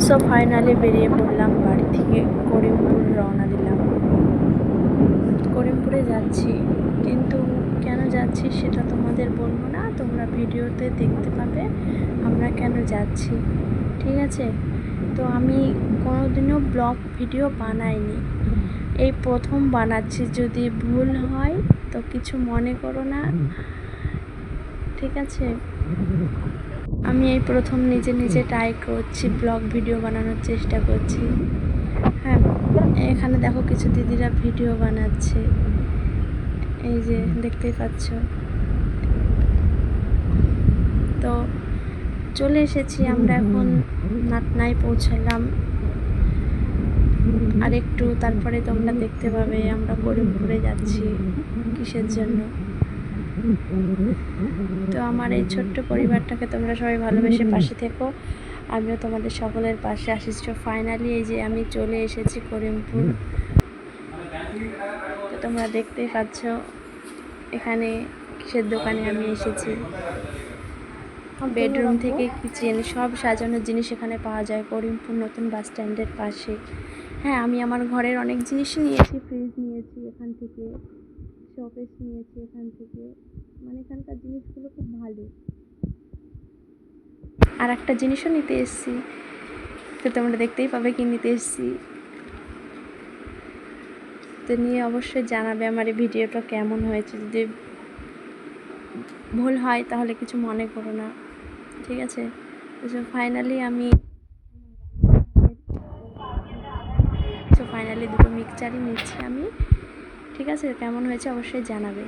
So finally বেরিয়ে পড়লাম বাড়ি থেকে, করিমপুর রওনা দিলাম। করিমপুরে যাচ্ছি, কিন্তু কেন যাচ্ছি সেটা তোমাদের বলবো না, তোমরা ভিডিওতে দেখতে পাবে আমরা কেন যাচ্ছি, ঠিক আছে? তো আমি কোনোদিনও ব্লগ ভিডিও বানাইনি, এই প্রথম বানাচ্ছি। যদি ভুল হয় তো কিছু মনে করো না, ঠিক আছে? আমি এই প্রথম নিজে নিজে ট্রাই করছি, ব্লগ ভিডিও বানানোর চেষ্টা করছি। হ্যাঁ, এখানে দেখো কিছু দিদিরা ভিডিও বানাচ্ছে, এই যে দেখতেই পাচ্ছ। তো চলে এসেছি আমরা, এখন নাটনায় পৌঁছালাম। আর একটু তারপরে তোমরা দেখতে পাবে আমরা করিমপুরে যাচ্ছি কিসের জন্য। তো আমার এই ছোট্ট পরিবারটাকে তোমরা সবাই ভালোবেসে পাশে থেকো, আমিও তোমাদের সকলের পাশে আসিস। ফাইনালি এই যে আমি চলে এসেছি করিমপুর। তো তোমরা দেখতেই পাচ্ছ এখানে কিসের দোকানে আমি এসেছি। বেডরুম থেকে কিচেন সব সাজানোর জিনিস এখানে পাওয়া যায় করিমপুর নতুন বাস স্ট্যান্ডের পাশে। হ্যাঁ, আমি আমার ঘরের অনেক জিনিসই নিয়েছি, ফ্রিজ নিয়েছি এখান থেকে, শোকেস নিয়েছি এখান থেকে, মানে এখানকার জিনিসগুলো খুব ভালো। আর একটা জিনিসও নিতে এসেছি, তো তোমরা দেখতেই পাবে কি নিতে এসেছি। তো নিয়ে অবশ্যই জানাবে আমার এই ভিডিওটা কেমন হয়েছে। যদি ভুল হয় তাহলে কিছু মনে করো না, ঠিক আছে? তো ফাইনালি দুটো মিক্সচারই নিচ্ছি আমি, ঠিক আছে? কেমন হয়েছে অবশ্যই জানাবে।